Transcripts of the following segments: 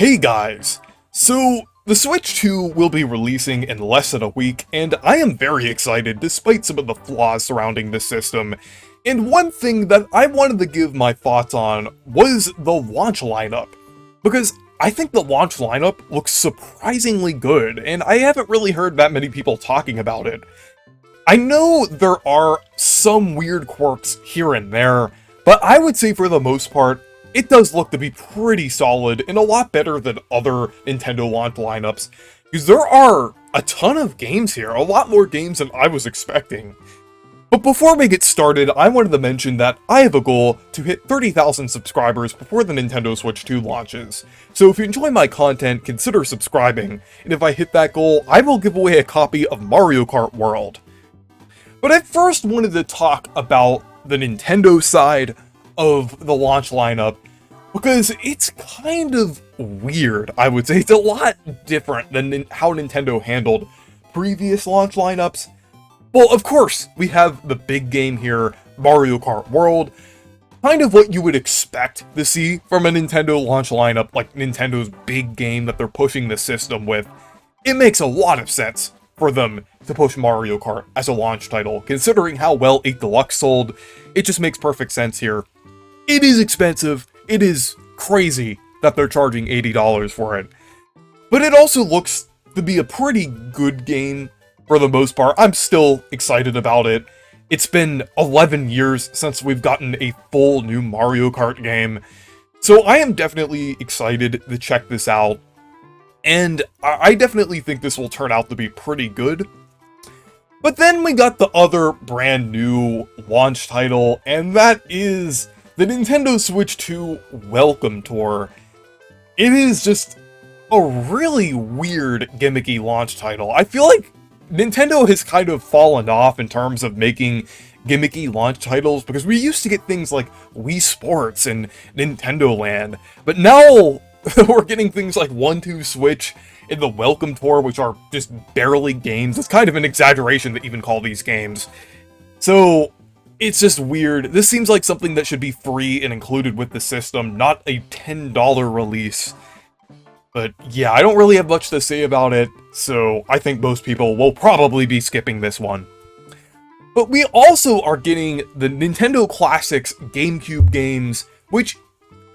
Hey guys! So, the Switch 2 will be releasing in less than a week, and I am very excited despite some of the flaws surrounding this system. And one thing that I wanted to give my thoughts on was the launch lineup. Because I think the launch lineup looks surprisingly good, and I haven't really heard that many people talking about it. I know there are some weird quirks here and there, but I would say for the most part, it does look to be pretty solid and a lot better than other Nintendo launch lineups, because there are a ton of games here, a lot more games than I was expecting. But before we get started, I wanted to mention that I have a goal to hit 30,000 subscribers before the Nintendo Switch 2 launches. So if you enjoy my content, consider subscribing, and if I hit that goal, I will give away a copy of Mario Kart World. But I first wanted to talk about the Nintendo side of the launch lineup, because it's kind of weird, I would say. It's a lot different than how Nintendo handled previous launch lineups. Well, of course, we have the big game here, Mario Kart World, kind of what you would expect to see from a Nintendo launch lineup, like Nintendo's big game that they're pushing the system with. It makes a lot of sense for them to push Mario Kart as a launch title, considering how well 8 Deluxe sold. It just makes perfect sense here. It is expensive, it is crazy that they're charging $80 for it, but it also looks to be a pretty good game for the most part. I'm still excited about it. It's been 11 years since we've gotten a full new Mario Kart game, so I am definitely excited to check this out, and I definitely think this will turn out to be pretty good. But then we got the other brand new launch title, and that is the Nintendo Switch 2 Welcome Tour. It is just a really weird, gimmicky launch title. I feel like Nintendo has kind of fallen off in terms of making gimmicky launch titles, because we used to get things like Wii Sports and Nintendo Land, but now we're getting things like 1-2 Switch and the Welcome Tour, which are just barely games. It's kind of an exaggeration to even call these games. So it's just weird. This seems like something that should be free and included with the system, not a $10 release. But yeah, I don't really have much to say about it, so I think most people will probably be skipping this one. But we also are getting the Nintendo Classics GameCube games, which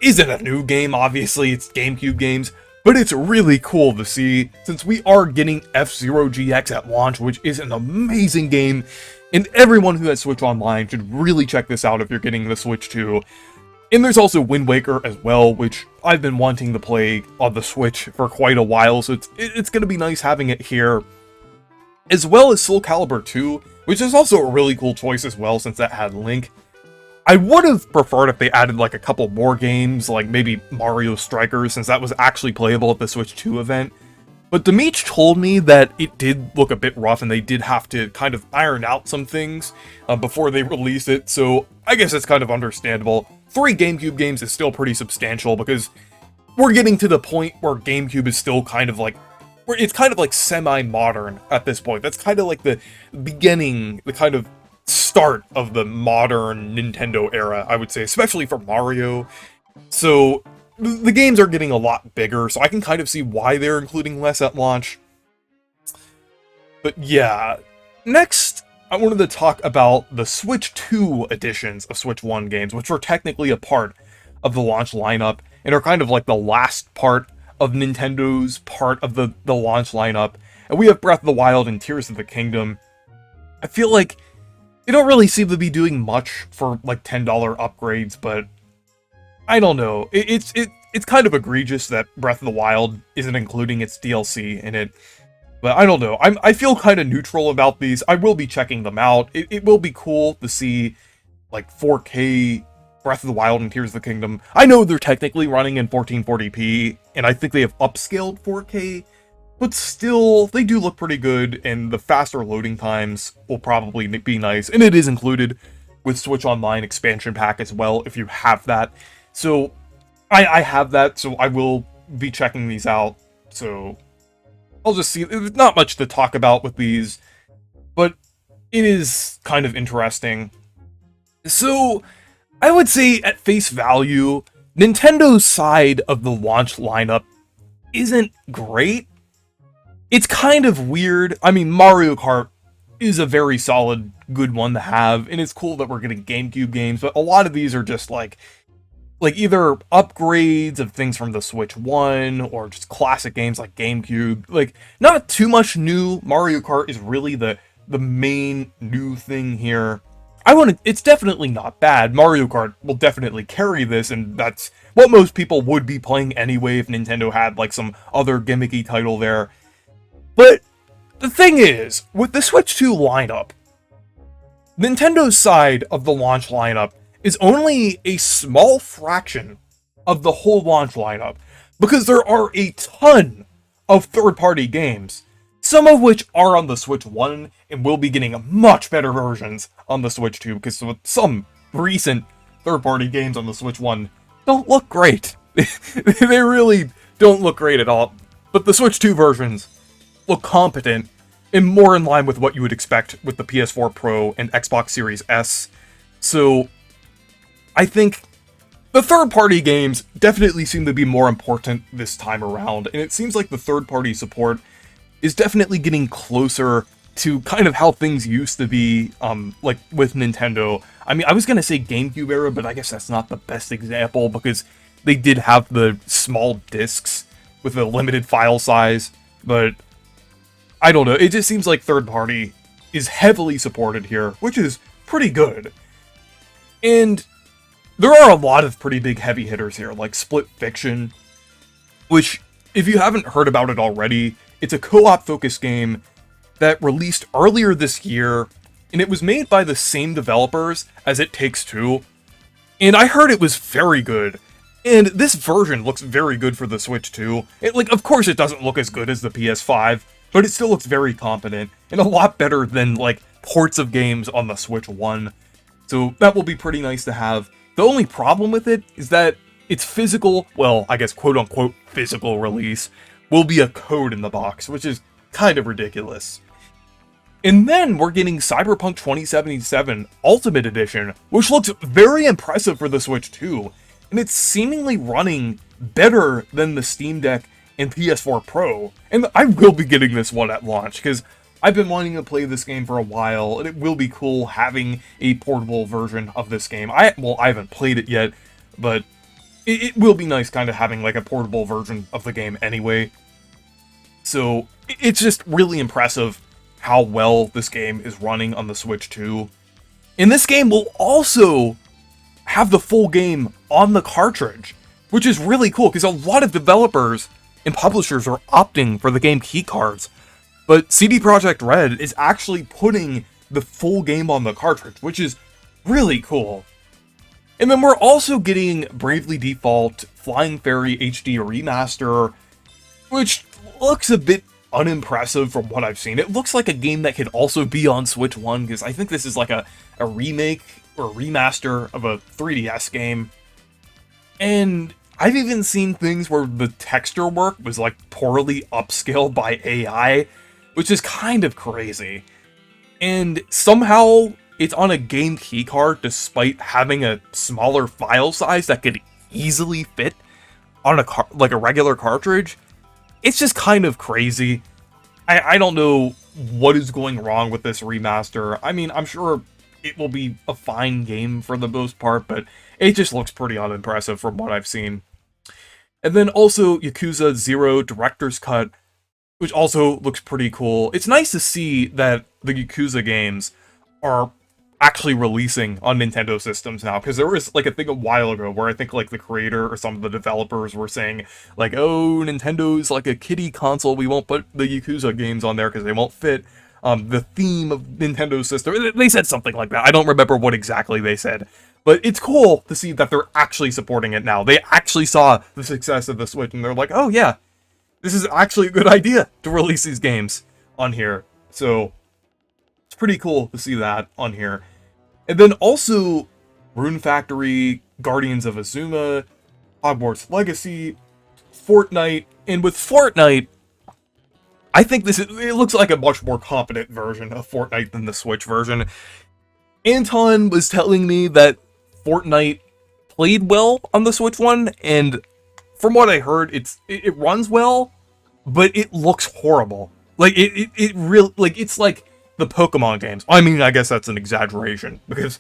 isn't a new game, obviously, it's GameCube games, but it's really cool to see, since we are getting F-Zero GX at launch, which is an amazing game, and everyone who has Switch Online should really check this out if you're getting the Switch 2. And there's also Wind Waker as well, which I've been wanting to play on the Switch for quite a while, so it's going to be nice having it here. As well as Soul Calibur 2, which is also a really cool choice as well, since that had Link. I would have preferred if they added like a couple more games, like maybe Mario Strikers, since that was actually playable at the Switch 2 event. But Dimitri told me that it did look a bit rough and they did have to kind of iron out some things before they released it, so I guess it's kind of understandable. 3 GameCube games is still pretty substantial, because we're getting to the point where GameCube is still kind of like, where it's kind of like semi-modern at this point. That's kind of like the beginning, the kind of start of the modern Nintendo era, I would say, especially for Mario. So the games are getting a lot bigger, so I can kind of see why they're including less at launch. But yeah, next I wanted to talk about the Switch 2 editions of Switch 1 games, which were technically a part of the launch lineup, and are kind of like the last part of Nintendo's part of the launch lineup. And we have Breath of the Wild and Tears of the Kingdom. I feel like they don't really seem to be doing much for like $10 upgrades, but I don't know. It's kind of egregious that Breath of the Wild isn't including its DLC in it. But I don't know. I feel kind of neutral about these. I will be checking them out. It will be cool to see like 4K Breath of the Wild and Tears of the Kingdom. I know they're technically running in 1440p, and I think they have upscaled 4K, but still, they do look pretty good, and the faster loading times will probably be nice. And it is included with Switch Online expansion pack as well, if you have that. So I have that, so I will be checking these out. So I'll just see. There's not much to talk about with these, but it is kind of interesting. So I would say at face value, Nintendo's side of the launch lineup isn't great. It's kind of weird. I mean, Mario Kart is a very solid, good one to have, and it's cool that we're getting GameCube games, but a lot of these are just like either upgrades of things from the Switch 1 or just classic games like GameCube. Like, not too much new. Mario Kart is really the main new thing here. It's definitely not bad. Mario Kart will definitely carry this, and that's what most people would be playing anyway if Nintendo had like some other gimmicky title there. But the thing is, with the Switch 2 lineup, Nintendo's side of the launch lineup is only a small fraction of the whole launch lineup, because there are a ton of third-party games, some of which are on the Switch 1 and will be getting much better versions on the Switch 2, because some recent third-party games on the Switch 1 don't look great. They really don't look great at all, but the Switch 2 versions look competent and more in line with what you would expect with the PS4 Pro and Xbox Series S. So I think the third-party games definitely seem to be more important this time around, and it seems like the third-party support is definitely getting closer to kind of how things used to be, like with Nintendo. I mean, I was gonna say GameCube era, but I guess that's not the best example, because they did have the small discs with a limited file size, but I don't know, it just seems like third-party is heavily supported here, which is pretty good. And there are a lot of pretty big heavy hitters here, like Split Fiction, which, if you haven't heard about it already, it's a co-op focused game that released earlier this year, and it was made by the same developers as It Takes Two, and I heard it was very good. And this version looks very good for the Switch 2. Of course it doesn't look as good as the PS5, but it still looks very competent, and a lot better than, like, ports of games on the Switch 1. So that will be pretty nice to have. The only problem with it is that its physical, well, I guess quote-unquote physical release, will be a code in the box, which is kind of ridiculous. And then we're getting Cyberpunk 2077 Ultimate Edition, which looks very impressive for the Switch 2, and it's seemingly running better than the Steam Deck and PS4 Pro, and I will be getting this one at launch, because I've been wanting to play this game for a while, and it will be cool having a portable version of this game. I haven't played it yet, but it will be nice kind of having like a portable version of the game anyway. So it's just really impressive how well this game is running on the Switch 2. And this game will also have the full game on the cartridge, which is really cool, because a lot of developers and publishers are opting for the game keycards. But CD Projekt Red is actually putting the full game on the cartridge, which is really cool. And then we're also getting Bravely Default Flying Fairy HD Remaster, which looks a bit unimpressive from what I've seen. It looks like a game that could also be on Switch 1, because I think this is like a remake or remaster of a 3DS game. And I've even seen things where the texture work was like poorly upscaled by AI, which is kind of crazy. And somehow it's on a game keycard despite having a smaller file size that could easily fit on like a regular cartridge. It's just kind of crazy. I don't know what is going wrong with this remaster. I mean, I'm sure it will be a fine game for the most part, but it just looks pretty unimpressive from what I've seen. And then also Yakuza 0 Director's Cut, which also looks pretty cool. It's nice to see that the Yakuza games are actually releasing on Nintendo systems now, because there was like a thing a while ago where I think like the creator or some of the developers were saying like, oh, Nintendo's like a kiddie console, we won't put the Yakuza games on there because they won't fit the theme of Nintendo's system. They said something like that. I don't remember what exactly they said, but it's cool to see that they're actually supporting it now. They actually saw the success of the Switch and they're like, oh yeah, this is actually a good idea to release these games on here. So it's pretty cool to see that on here. And then also Rune Factory, Guardians of Azuma, Hogwarts Legacy, Fortnite. And with Fortnite, I think it looks like a much more competent version of Fortnite than the Switch version. Anton was telling me that Fortnite played well on the Switch one, and from what I heard, it runs well, but it looks horrible. Like, it really, like, it's like the Pokemon games. I mean, I guess that's an exaggeration, because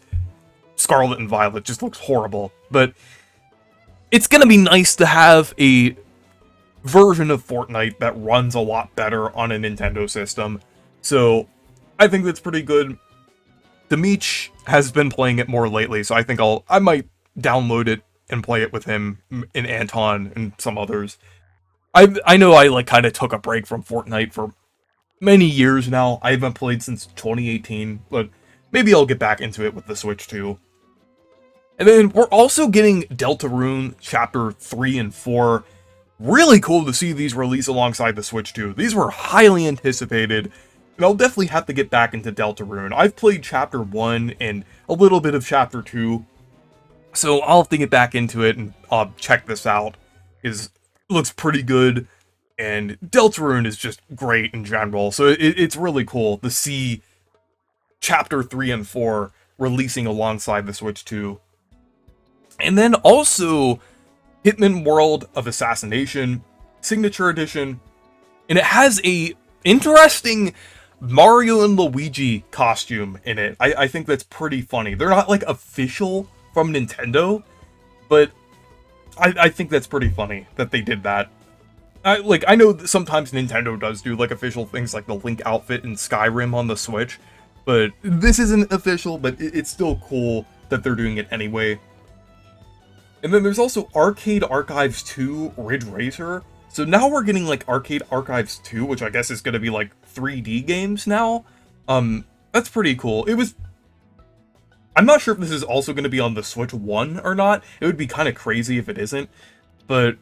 Scarlet and Violet just looks horrible. But it's gonna be nice to have a version of Fortnite that runs a lot better on a Nintendo system. So, I think that's pretty good. Demeech has been playing it more lately, so I think I might download it and play it with him and Anton and some others. I know I like kind of took a break from Fortnite for many years now. I haven't played since 2018, but maybe I'll get back into it with the Switch too. And then we're also getting Deltarune Chapter 3 and 4. Really cool to see these release alongside the Switch 2. These were highly anticipated, and I'll definitely have to get back into Deltarune. I've played Chapter 1 and a little bit of Chapter 2, so I'll have to get back into it and check this out. It looks pretty good, and Deltarune is just great in general, so it's really cool to see Chapter 3 and 4 releasing alongside the Switch 2. And then also Hitman World of Assassination Signature Edition, and it has a interesting Mario and Luigi costume in it. I think that's pretty funny. They're not like official from Nintendo, but I think that's pretty funny that they did that. I know that sometimes Nintendo does do like official things like the Link outfit in Skyrim on the Switch, but this isn't official, but it's still cool that they're doing it anyway. And then there's also Arcade Archives 2 Ridge Racer. So now we're getting like Arcade Archives 2, which I guess is going to be like 3D games now. That's pretty cool. I'm not sure if this is also going to be on the Switch 1 or not. It would be kind of crazy if it isn't. But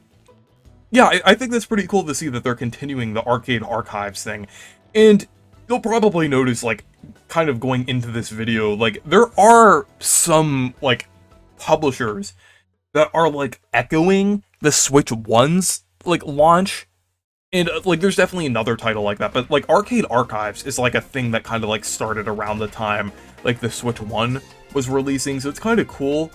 yeah, I think that's pretty cool to see that they're continuing the Arcade Archives thing. And you'll probably notice, like, kind of going into this video, like, there are some, like, publishers that are, like, echoing the Switch 1's, like, launch. And, like, there's definitely another title like that. But, like, Arcade Archives is, like, a thing that kind of, like, started around the time, like, the Switch 1 was releasing. So it's kind of cool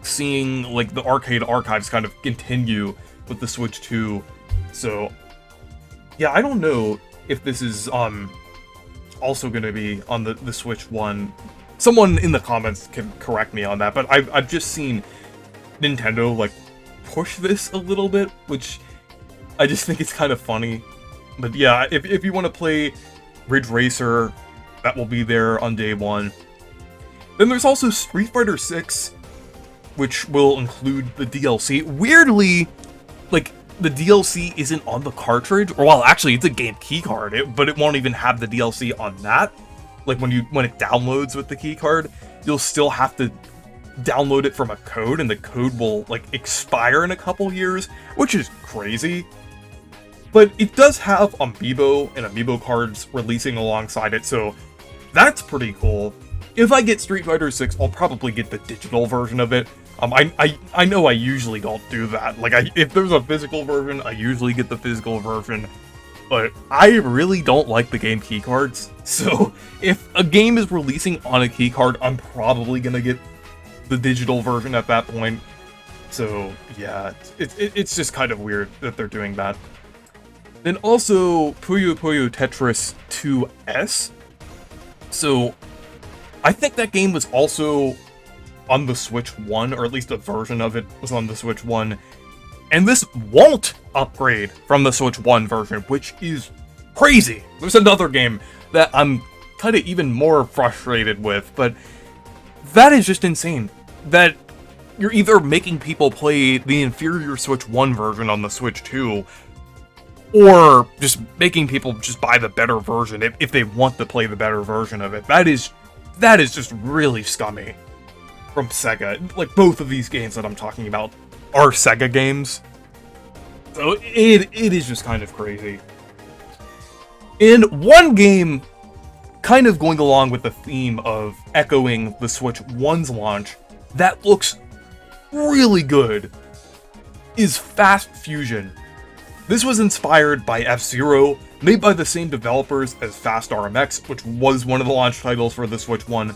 seeing, like, the Arcade Archives kind of continue with the Switch 2. So, yeah, I don't know if this is, also going to be on the Switch 1. Someone in the comments can correct me on that, but I've just seen Nintendo, like, push this a little bit, which I just think it's kind of funny. But yeah, if you want to play Ridge Racer, that will be there on day one. Then there's also Street Fighter 6, which will include the DLC. Weirdly, like, the DLC isn't on the cartridge, or well, actually, it's a game key card, but it won't even have the DLC on that. Like, when it downloads with the key card, you'll still have to download it from a code, and the code will, like, expire in a couple years, which is crazy. But it does have Amiibo and Amiibo cards releasing alongside it, so that's pretty cool. If I get Street Fighter 6, I'll probably get the digital version of it. I know I usually don't do that. Like, if there's a physical version, I usually get the physical version. But I really don't like the game keycards. So, if a game is releasing on a keycard, I'm probably gonna get the digital version at that point. So, yeah, it's just kind of weird that they're doing that. Then also, Puyo Puyo Tetris 2’s. So, I think that game was also on the Switch 1, or at least a version of it was on the Switch 1. And this won't upgrade from the Switch 1 version, which is crazy. There's another game that I'm kind of even more frustrated with, but that is just insane. That you're either making people play the inferior Switch 1 version on the Switch 2, or just making people just buy the better version if they want to play the better version of it. That is just really scummy from Sega. Like, both of these games that I'm talking about are Sega games. So it is just kind of crazy. And one game kind of going along with the theme of echoing the Switch 1's launch that looks really good is Fast Fusion. This was inspired by F-Zero, made by the same developers as Fast RMX, which was one of the launch titles for the Switch 1.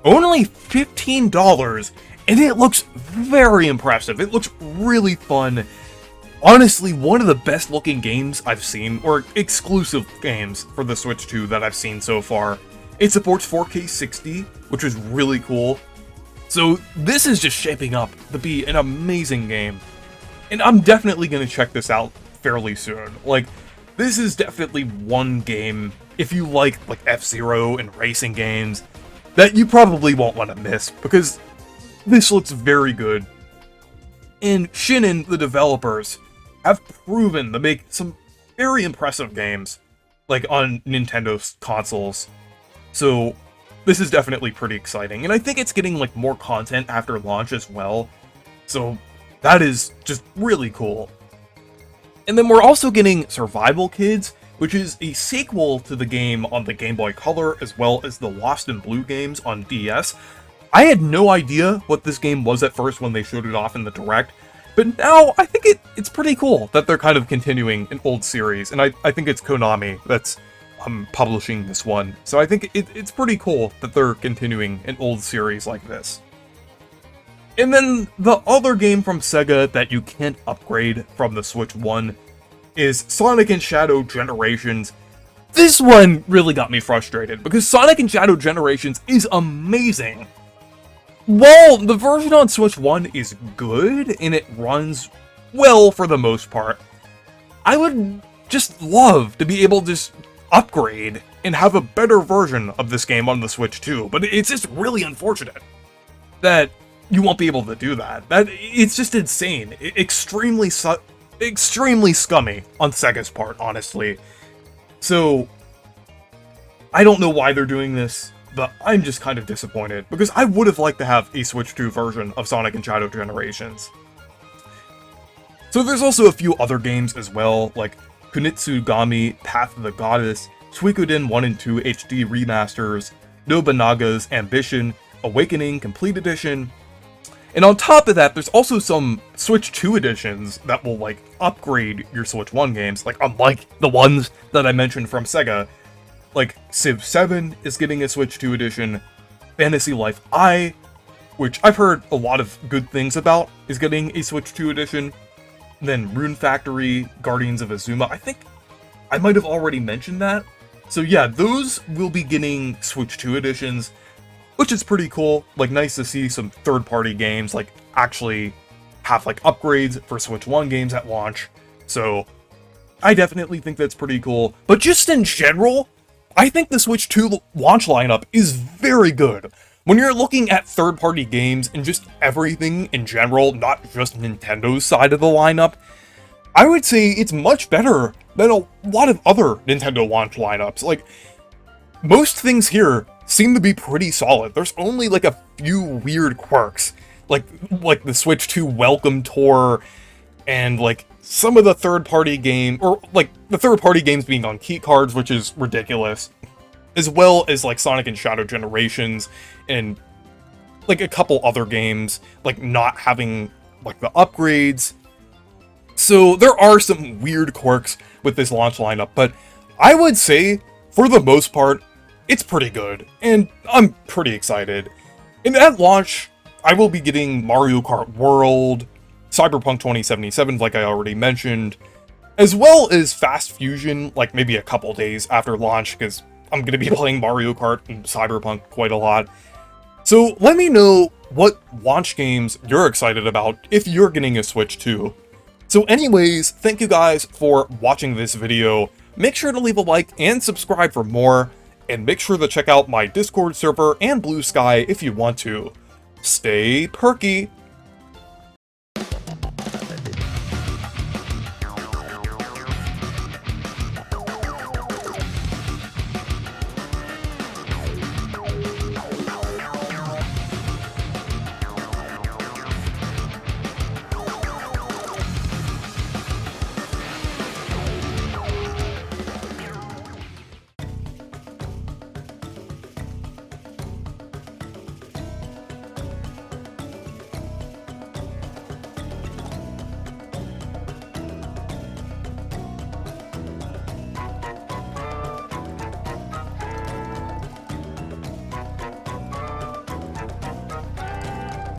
Only $15, and it looks very impressive. It looks really fun. Honestly, one of the best looking games I've seen, or exclusive games for the Switch 2 that I've seen so far. It supports 4K 60, which is really cool. So this is just shaping up to be an amazing game. And I'm definitely going to check this out fairly soon. Like, this is definitely one game, if you like F-Zero and racing games, that you probably won't want to miss, because this looks very good. And Shinin, the developers, have proven to make some very impressive games, like on Nintendo's consoles. So this is definitely pretty exciting, and I think it's getting like more content after launch as well. So that is just really cool. And then we're also getting Survival Kids, which is a sequel to the game on the Game Boy Color, as well as the Lost in Blue games on DS. I had no idea what this game was at first when they showed it off in the Direct, but now I think it's pretty cool that they're kind of continuing an old series, and I think it's Konami that's publishing this one. So I think it's pretty cool that they're continuing an old series like this. And then the other game from Sega that you can't upgrade from the Switch 1 is Sonic and Shadow Generations. This one really got me frustrated, because Sonic and Shadow Generations is amazing. While the version on Switch 1 is good, and it runs well for the most part, I would just love to be able to just upgrade and have a better version of this game on the Switch 2, but it's just really unfortunate that you won't be able to do that. It's just insane. Extremely scummy on Sega's part, honestly. So, I don't know why they're doing this, but I'm just kind of disappointed, because I would have liked to have a Switch 2 version of Sonic and Shadow Generations. So there's also a few other games as well, like Kunitsugami, Path of the Goddess, Suikoden 1 and 2 HD remasters, Nobunaga's Ambition, Awakening Complete Edition. And on top of that, there's also some Switch 2 editions that will, like, upgrade your Switch 1 games, like, unlike the ones that I mentioned from Sega. Like, Civ 7 is getting a Switch 2 edition, Fantasy Life I, which I've heard a lot of good things about, is getting a Switch 2 edition. Then Rune Factory, Guardians of Azuma, I think I might have already mentioned that. So yeah, those will be getting Switch 2 editions, which is pretty cool. Like, nice to see some third-party games, like, actually have, like, upgrades for Switch 1 games at launch. So, I definitely think that's pretty cool. But just in general, I think the Switch 2 launch lineup is very good. When you're looking at third-party games and just everything in general, not just Nintendo's side of the lineup, I would say it's much better than a lot of other Nintendo launch lineups. Like, most things here seem to be pretty solid. There's only like a few weird quirks, like the Switch 2 Welcome Tour, and like some of the third-party game, or like the third-party games being on key cards, which is ridiculous, as well as like Sonic and Shadow Generations, and like a couple other games, like not having like the upgrades. So there are some weird quirks with this launch lineup, but I would say, for the most part, it's pretty good, and I'm pretty excited. And at launch, I will be getting Mario Kart World, Cyberpunk 2077, like I already mentioned, as well as Fast Fusion, like maybe a couple days after launch, because I'm going to be playing Mario Kart and Cyberpunk quite a lot. So let me know what launch games you're excited about if you're getting a Switch 2. So anyways, thank you guys for watching this video. Make sure to leave a like and subscribe for more, and make sure to check out my Discord server and Blue Sky if you want to. Stay perky!